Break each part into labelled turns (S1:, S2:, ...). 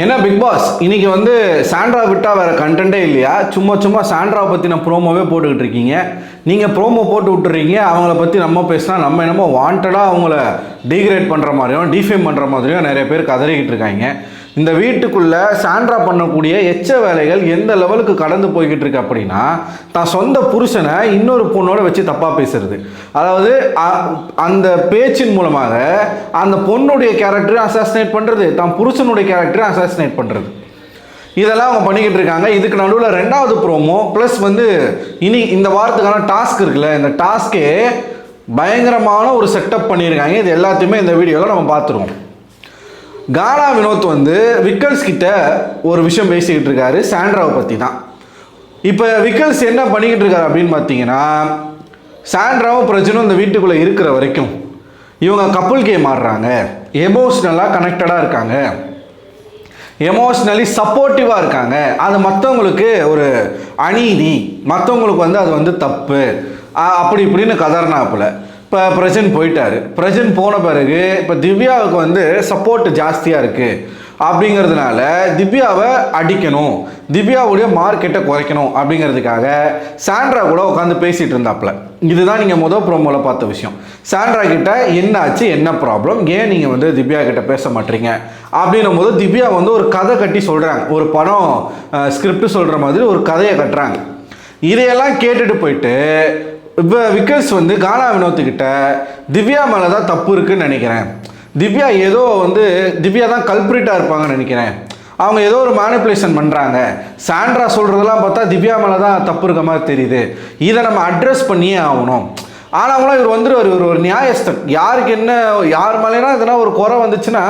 S1: என்ன big pass இன்னைக்கு வந்து சாண்ட்ரா விட்டா வேற கண்டென்ட்டே இல்லையா? சும்மா சாண்ட்ராவை பற்றின ப்ரோமோவே போட்டுக்கிட்டு இருக்கீங்க. நீங்கள் ப்ரோமோ போட்டு விட்டுறீங்க, அவங்கள பற்றி நம்ம பேசினா நம்ம என்னமோ வாண்டடாக அவங்கள டீக்ரேட் பண்ணுற மாதிரியும் டிஃபேம் பண்ணுற மாதிரியும் நிறைய பேர் கதறிக்கிட்டு இருக்காங்க. இந்த வீட்டுக்குள்ளே சாண்ட்ரா பண்ணக்கூடிய எச்ச வேலைகள் எந்த லெவலுக்கு கடந்து போய்கிட்டு இருக்கு அப்படின்னா, தான் சொந்த புருஷனை இன்னொரு பொண்ணோட வச்சு தப்பாக பேசுறது. அதாவது அந்த பேச்சின் மூலமாக அந்த பொண்ணுடைய கேரக்டரையும் அசாசினேட் பண்ணுறது, தான் புருஷனுடைய கேரக்டரையும் அசாசினேட் பண்ணுறது. இதெல்லாம் அவங்க பண்ணிக்கிட்டு இருக்காங்க. இதுக்கு நடுவில் ரெண்டாவது ப்ரோமோ ப்ளஸ் வந்து இனி இந்த வாரத்துக்கான டாஸ்க் இருக்குல்ல, இந்த டாஸ்கே பயங்கரமான ஒரு செட்டப் பண்ணியிருக்காங்க. இது எல்லாத்தையுமே இந்த வீடியோவில் நம்ம பார்த்துருவோம். கானா வினோத் வந்து விக்கல்ஸ் கிட்ட ஒரு விஷயம் பேசிக்கிட்டு இருக்காரு, சாண்ட்ராவை பற்றி தான். இப்போ விக்கல்ஸ் என்ன பண்ணிக்கிட்டு இருக்காரு அப்படின்னு பார்த்தீங்கன்னா, சாண்ட்ராவும் பிரஜனும் இந்த வீட்டுக்குள்ளே இருக்கிற வரைக்கும் இவங்க கப்புள் கேம் ஆடுறாங்க, எமோஷ்னலாக கனெக்டடாக இருக்காங்க, எமோஷ்னலி சப்போர்ட்டிவாக இருக்காங்க. அது மற்றவங்களுக்கு ஒரு அநீதி, மற்றவங்களுக்கு வந்து அது வந்து தப்பு அப்படி இப்படின்னு கதறினாப்புல. இப்போ பிரஜன் போயிட்டார். பிரஜன் போன பிறகு இப்போ திவ்யாவுக்கு வந்து சப்போர்ட் ஜாஸ்தியாக இருக்குது அப்படிங்கிறதுனால திவ்யாவை அடிக்கணும், திவ்யாவுடைய மார்க்கெட்டை குறைக்கணும் அப்படிங்கிறதுக்காக சாண்ட்ரா கூட உட்காந்து பேசிகிட்டு இருந்தாப்புல. இதுதான் நீங்கள் முதல் ப்ரோமோவில் பார்த்த விஷயம். சாண்ட்ரா கிட்ட என்ன ஆச்சு, என்ன ப்ராப்ளம், ஏன் நீங்கள் வந்து திவ்யா கிட்ட பேச மாட்டீங்க அப்படின்னும் போது திவ்யா வந்து ஒரு கதை கட்டி சொல்கிறாங்க, ஒரு படம் ஸ்கிரிப்ட் சொல்கிற மாதிரி ஒரு கதையை கட்டுறாங்க. இதையெல்லாம் கேட்டுட்டு போயிட்டு இப்போ விக்கல்ஸ் வந்து கானா வினோத்துக்கிட்ட திவ்யா மேலே தான் தப்பு இருக்குன்னு நினைக்கிறேன், திவ்யா ஏதோ வந்து திவ்யா தான் கல்ப்ரிட்டாக இருப்பாங்கன்னு நினைக்கிறேன், அவங்க ஏதோ ஒரு மேனிப்புலேஷன் பண்ணுறாங்க, சாண்ட்ரா சொல்கிறதெல்லாம் பார்த்தா திவ்யா மேலே தான் தப்பு இருக்க மாதிரி தெரியுது, இதை நம்ம அட்ரஸ் பண்ணியே ஆகணும். ஆனாலும் இவர் வந்து ஒரு நியாயஸ்தன், யாருக்கு என்ன யார் மேலேனா எதனா ஒரு குறை வந்துச்சுன்னா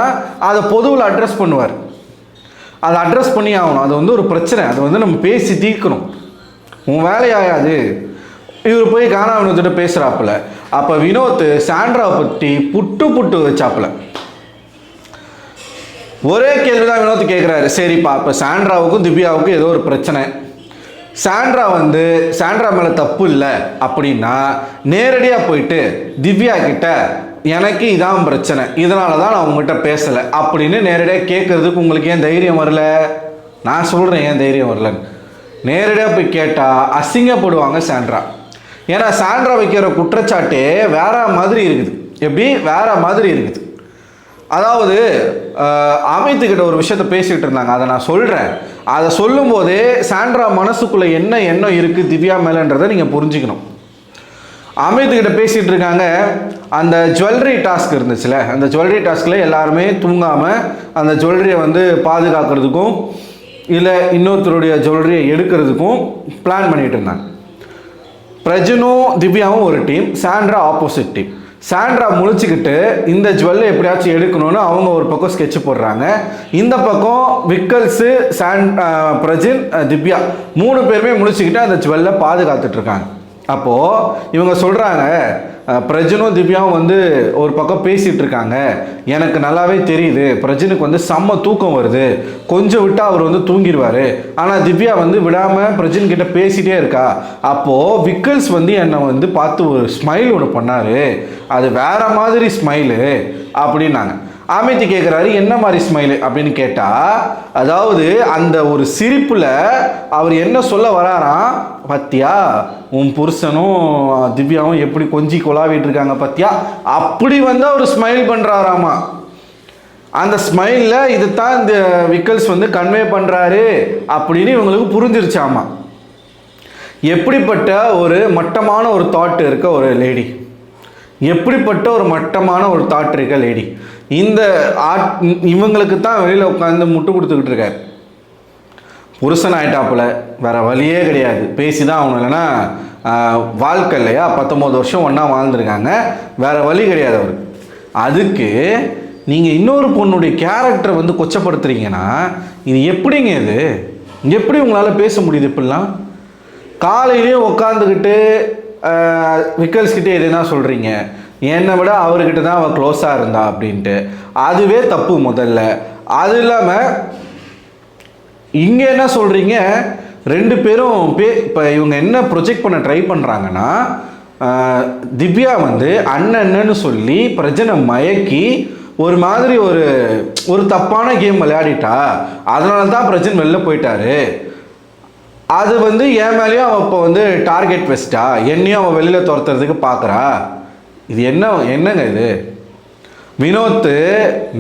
S1: அதை பொதுவில் அட்ரஸ் பண்ணுவார். அதை அட்ரஸ் பண்ணி ஆகணும், அது வந்து ஒரு பிரச்சனை, அதை வந்து நம்ம பேசி தீர்க்கணும், உன் வேலையாயாது. இவர் போய் கானா வினோத்திட்ட பேசுகிறாப்புல. அப்போ வினோத் சாண்ட்ராவை பற்றி புட்டு வச்சாப்புல. ஒரே கேள்வி தான் வினோத் கேட்குறாரு, சரிப்பா இப்போ சாண்ட்ராவுக்கும் திவ்யாவுக்கும் ஏதோ ஒரு பிரச்சனை, சாண்ட்ரா மேலே தப்பு இல்லை அப்படின்னா நேரடியாக போயிட்டு திவ்யா கிட்ட எனக்கு இதான் பிரச்சனை, இதனால தான் நான் உங்கள்கிட்ட பேசலை அப்படின்னு நேரடியாக கேட்குறதுக்கு உங்களுக்கு ஏன் தைரியம் வரல? நான் சொல்கிறேன் ஏன் தைரியம் வரலன்னு. நேரடியாக போய் கேட்டால் அசிங்கப்படுவாங்க சாண்ட்ரா. ஏன்னா சாண்ட்ரா வைக்கிற குற்றச்சாட்டே வேற மாதிரி இருக்குது. எப்படி வேற மாதிரி இருக்குது? அதாவது அமித்துக்கிட்ட ஒரு விஷயத்த பேசிகிட்டு இருந்தாங்க, அதை நான் சொல்கிறேன். அதை சொல்லும் போதே சாண்ட்ரா மனசுக்குள்ளே என்ன எண்ணம் இருக்குது திவ்யா மேலேன்றதை நீங்கள் புரிஞ்சுக்கணும். அமித்துக்கிட்ட பேசிகிட்டு இருக்காங்க, அந்த ஜுவல்லரி டாஸ்க் இருந்துச்சுல, அந்த ஜுவல்லரி டாஸ்கில் எல்லாருமே தூங்காமல் அந்த ஜுவல்லரியை வந்து பாதுகாக்கிறதுக்கும் இல்லை இன்னொருத்தருடைய ஜுவல்லரியை எடுக்கிறதுக்கும் பிளான் பண்ணிகிட்டு இருந்தாங்க. பிரஜனும் திவ்யாவும் ஒரு team, Sandra opposite team. Sandra முழிச்சுக்கிட்டு இந்த ஜுவல்லை எப்படியாச்சும் எடுக்கணும்னு அவங்க ஒரு பக்கம் ஸ்கெட்ச் போடுறாங்க. இந்த பக்கம் விக்கல்ஸு பிரஜன் திவ்யா 3 பேருமே முழிச்சுக்கிட்டு அந்த ஜுவல்லை பாதுகாத்துட்டு இருக்காங்க. அப்போது இவங்க சொல்கிறாங்க, பிரஜனும் திவ்யாவும் வந்து ஒரு பக்கம் பேசிகிட்டு இருக்காங்க, எனக்கு நல்லாவே தெரியுது பிரஜனுக்கு வந்து செம்ம தூக்கம் வருது, கொஞ்சம் விட்டால் அவர் வந்து தூங்கிடுவார், ஆனால் திவ்யா வந்து விடாமல் பிரஜன் கிட்ட பேசிகிட்டே இருக்கா. அப்போது விக்கல்ஸ் வந்து என்னை வந்து பார்த்து ஒரு ஸ்மைல் ஒன்று பண்ணார், அது வேற மாதிரி ஸ்மைலு அப்படின்னாங்க. அமித் கேட்குறாரு, என்ன மாதிரி ஸ்மைலு அப்படின்னு கேட்டால், அதாவது அந்த ஒரு சிரிப்பில் அவர் என்ன சொல்ல வராராம், பத்தியா உன் புருஷனும் திவ்யாவும் எப்படி கொஞ்சி கொலாவிட்டு இருக்காங்க பத்தியா, அப்படி வந்து அவர் ஸ்மைல் பண்ணுறாராமா. அந்த ஸ்மைலில் இது தான் இந்த விக்கல்ஸ் வந்து கன்வே பண்ணுறாரு அப்படின்னு இவங்களுக்கு புரிஞ்சிருச்சாமா. எப்படிப்பட்ட ஒரு மட்டமான ஒரு தாட் இருக்க ஒரு லேடி, எப்படிப்பட்ட ஒரு மட்டமான ஒரு தாட் இருக்க லேடி. இந்த இவங்களுக்கு தான் வெளியில் உட்காந்து முட்டு கொடுத்துக்கிட்டு இருக்காரு. புருஷன் ஆயிட்டாப்புல, வேற வழியே கிடையாது, பேசி தான் ஆகணும், இல்லைன்னா வாழ்க்கை இல்லையா, 19 வருஷம் ஒன்றா வாழ்ந்துருக்காங்க, வேற வழி கிடையாது அவருக்கு. அதுக்கு நீங்கள் இன்னொரு பொண்ணுடைய கேரக்டரை வந்து கொச்சப்படுத்துறீங்கன்னா இது எப்படிங்க? இது எப்படி உங்களால் பேச முடியுது? இப்படிலாம் காலையிலேயும் உட்காந்துக்கிட்டு விக்கல்ஸ்கிட்டே எதுனா சொல்கிறீங்க, என்னை விட அவர்கிட்ட தான் அவள் க்ளோஸாக இருந்தா அப்படின்ட்டு, அதுவே தப்பு முதல்ல. அது இல்லாமல் இங்கே என்ன சொல்கிறீங்க, 2 பேரும் இப்போ இவங்க என்ன ப்ரொஜெக்ட் பண்ண ட்ரை பண்ணுறாங்கன்னா, திவ்யா வந்து அண்ணன்னு சொல்லி பிரஜனை மயக்கி ஒரு மாதிரி ஒரு தப்பான கேம் விளையாடிட்டா, அதனால தான் பிரஜன் வெளில போயிட்டாரு. அது வந்து என் மேலேயும் அவள் இப்போ வந்து டார்கெட் வச்சிட்டா, என்னையும் அவள் வெளியில் துரத்துறதுக்கு பார்க்குறா. இது என்னங்க இது? வினோத்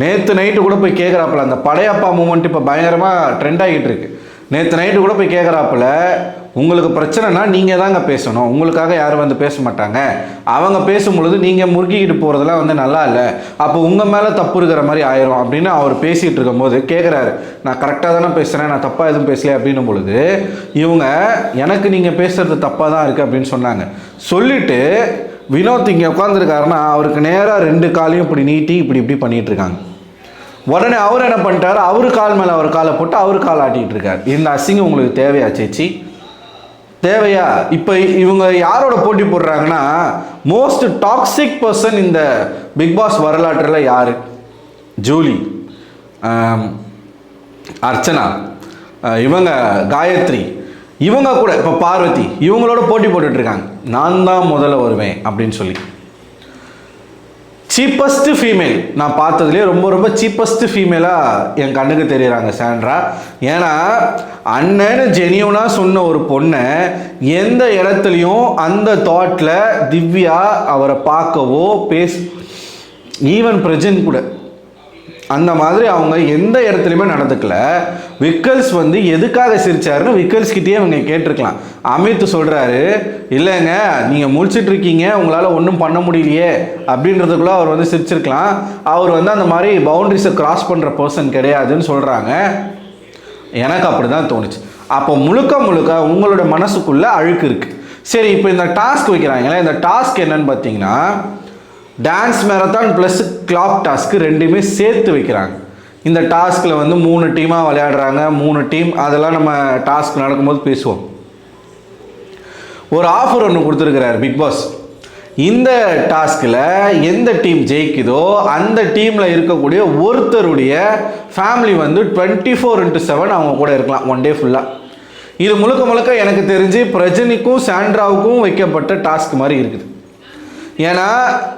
S1: நேற்று நைட்டு கூட போய் கேட்குறாப்புல, அந்த படையப்பா மூமெண்ட் இப்போ பயங்கரமாக ட்ரெண்ட் ஆகிட்டு இருக்கு. நேற்று நைட்டு கூட போய் கேட்குறாப்புல, உங்களுக்கு பிரச்சனைனா நீங்கள் தாங்க பேசணும், உங்களுக்காக யாரும் வந்து பேச மாட்டாங்க, அவங்க பேசும்பொழுது நீங்கள் முறுக்கிக்கிட்டு போகிறதெல்லாம் வந்து நல்லா இல்லை, அப்போ உங்கள் மேலே தப்பு இருக்கிற மாதிரி ஆயிரும் அப்படின்னு அவர் பேசிகிட்டு இருக்கும்போது கேட்குறாரு, நான் கரெக்டாக தானே பேசுகிறேன், நான் தப்பாக எதுவும் பேசலையே அப்படின்னும் பொழுது இவங்க எனக்கு நீங்கள் பேசுகிறது தப்பாக தான் இருக்குது அப்படின்னு சொன்னாங்க. சொல்லிவிட்டு வினோத் இங்கே உட்காந்துருக்காருன்னா அவருக்கு நேராக 2 காலையும் இப்படி நீட்டி இப்படி பண்ணிகிட்டு இருக்காங்க. உடனே அவர் என்ன பண்ணிட்டார், அவர் கால் மேலே அவர் காலை போட்டு அவர் கால் ஆட்டிகிட்டு இருக்கார். இந்த அசிங்கம் உங்களுக்கு தேவையா சேச்சி? தேவையா? இப்போ இவங்க யாரோட போட்டி போடுறாங்கன்னா, மோஸ்ட் டாக்ஸிக் பர்சன் இந்த பிக் பாஸ் வரலாற்றில் யார்? ஜூலி, அர்ச்சனா, இவங்க காயத்ரி, இவங்க கூட இப்போ பார்வதி, இவங்களோட போட்டி போட்டுட்ருக்காங்க. நான் தான் முதல்ல வருவேன் அப்படின்னு சொல்லி. சீப்பஸ்ட் ஃபீமேல் நான் பார்த்ததுலேயே ரொம்ப சீப்பஸ்ட் ஃபீமேலாக என் கண்ணுக்கு தெரியுறாங்க சாண்ட்ரா. ஏன்னா அண்ணன்னு ஜெனியூனாக சொன்ன ஒரு பொண்ணை எந்த இடத்துலையும் அந்த தாட்டில் திவ்யா அவரை பார்க்கவோ ஈவன் பிரஜன் கூட அந்த மாதிரி அவங்க எந்த இடத்துலையுமே நடந்துக்கல. விக்கல்ஸ் வந்து எதுக்காக சிரிச்சாருன்னு விக்கல்ஸ்கிட்டயே அவங்க கேட்டிருக்கலாம். அமித் சொல்கிறாரு, இல்லைங்க நீங்கள் முழிச்சிட்டு இருக்கீங்க, உங்களால் ஒன்றும் பண்ண முடியலையே அப்படின்றதுக்குள்ளே அவர் வந்து சிரிச்சிருக்கலாம். அவர் வந்து அந்த மாதிரி பவுண்டரிஸை கிராஸ் பண்ணுற பர்சன் கிடையாதுன்னு சொல்கிறாங்க. எனக்கு அப்படி தான் தோணுச்சு. அப்போ முழுக்க உங்களோட மனசுக்குள்ளே அழுக்கு இருக்குது. சரி, இப்போ இந்த டாஸ்க் வைக்கிறாங்களே, இந்த டாஸ்க் என்னன்னு பார்த்தீங்கன்னா dance marathon plus clock task ரெண்டுமே சேர்த்து வைக்கிறாங்க. இந்த டாஸ்கில் வந்து 3 டீமாக விளையாடுறாங்க. 3 டீம், அதெல்லாம் நம்ம டாஸ்க் நடக்கும்போது பேசுவோம். ஒரு ஆஃபர் ஒன்று கொடுத்துருக்கிறார் பிக் பாஸ். இந்த டாஸ்கில் எந்த டீம் ஜெயிக்குதோ அந்த டீமில் இருக்கக்கூடிய ஒருத்தருடைய ஃபேமிலி வந்து 24/7 அவங்க கூட இருக்கலாம் 1 டே ஃபுல்லாக. இது முழுக்க எனக்கு தெரிஞ்சு பிரஜனிக்கும் சாண்ட்ராவுக்கும் வைக்கப்பட்ட டாஸ்க் மாதிரி இருக்குது. ஏன்னா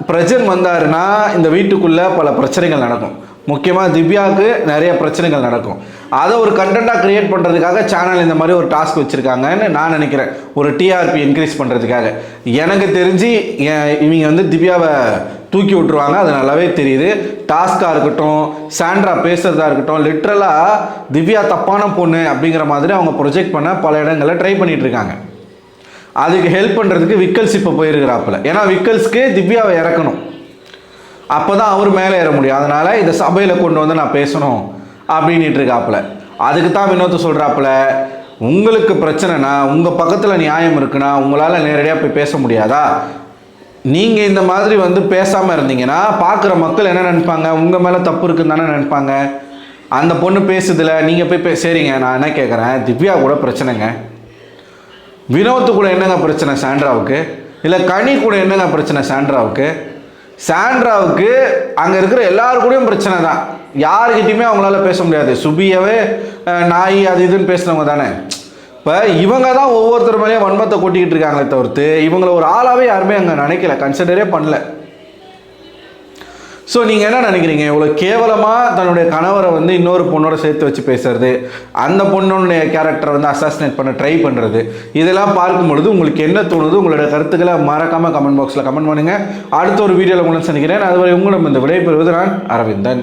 S1: பிரஜன் வந்தாருன்னா இந்த வீட்டுக்குள்ளே பல பிரச்சனைகள் நடக்கும். முக்கியமாக திவ்யாவுக்கு நிறைய பிரச்சனைகள் நடக்கும். அதை ஒரு கண்டென்ட்டாக க்ரியேட் பண்ணுறதுக்காக சேனல் இந்த மாதிரி ஒரு டாஸ்க் வச்சுருக்காங்கன்னு நான் நினைக்கிறேன். ஒரு டிஆர்பி இன்க்ரீஸ் பண்ணுறதுக்காக. எனக்கு தெரிஞ்சு இவங்க வந்து திவ்யாவை தூக்கி விட்டுருவாங்க, அது நல்லாவே தெரியுது. டாஸ்காக இருக்கட்டும், சாண்ட்ரா பேசுகிறதா இருக்கட்டும், லிட்ரலாக திவ்யா தப்பான பொண்ணு அப்படிங்கிற மாதிரி அவங்க ப்ரொஜெக்ட் பண்ண பல இடங்களில் ட்ரை பண்ணிகிட்ருக்காங்க. அதுக்கு ஹெல்ப் பண்ணுறதுக்கு விக்கல்ஸ் இப்போ போயிருக்கிறாப்புல. ஏன்னா விக்கல்ஸ்க்கு திவ்யாவை இறக்கணும், அப்போ தான் அவர் மேலே ஏற முடியும். அதனால் இந்த சபையில் கொண்டு வந்து நான் பேசணும் அப்படின்ட்டு இருக்காப்புல. அதுக்கு தான் வினோத் சொல்கிறாப்புல, உங்களுக்கு பிரச்சனைனா உங்கள் பக்கத்தில் நியாயம் இருக்குன்னா உங்களால் நேரடியாக போய் பேச முடியாதா? நீங்கள் இந்த மாதிரி வந்து பேசாமல் இருந்தீங்கன்னா பார்க்குற மக்கள் என்ன நினைப்பாங்க? உங்கள் மேலே தப்பு இருக்குன்னு தானே நினைப்பாங்க. அந்த பொண்ணு பேசுதில்ல, நீங்கள் போய் சரிங்க, நான் என்ன கேட்குறேன், திவ்யா கூட பிரச்சனைங்க, வினோத்து கூட என்னங்க பிரச்சனை சாண்ட்ராவுக்கு? இல்லை கனி கூட என்னங்க பிரச்சனை சாண்ட்ராவுக்கு? சாண்ட்ராவுக்கு அங்கே இருக்கிற எல்லாரு கூடயும் பிரச்சனை தான். யாருக்கிட்டையுமே அவங்களால பேச முடியாது. சுபியவே நாய் அது இதுன்னு பேசுனவங்க தானே. இப்போ இவங்க தான் ஒவ்வொருத்தர் மேலேயும் வன்மத்தை கொட்டிக்கிட்டு இருக்காங்களே தவிர்த்து இவங்களை ஒரு ஆளாகவே யாருமே அங்கே நினைக்கல, கன்சிடரே பண்ணல. ஸோ நீங்கள் என்ன நினைக்கிறீங்க? இவ்வளோ கேவலமாக தன்னுடைய கணவரை வந்து இன்னொரு பொண்ணோட சேர்த்து வச்சு பேசுறது, அந்த பொண்ணுடைய கேரக்டரை வந்து அசாசினேட் பண்ண ட்ரை பண்ணுறது, இதெல்லாம் பார்க்கும் பொழுது உங்களுக்கு என்ன தோணுது? உங்களோட கருத்துக்களை மறக்காமல் கமெண்ட் பாக்ஸில் கமெண்ட் பண்ணுங்கள். அடுத்த ஒரு வீடியோவில் உங்களை சந்திக்கிறேன். அதுவரை உங்களிடம் இந்த விடைபெறுவது நான் அரவிந்தன்.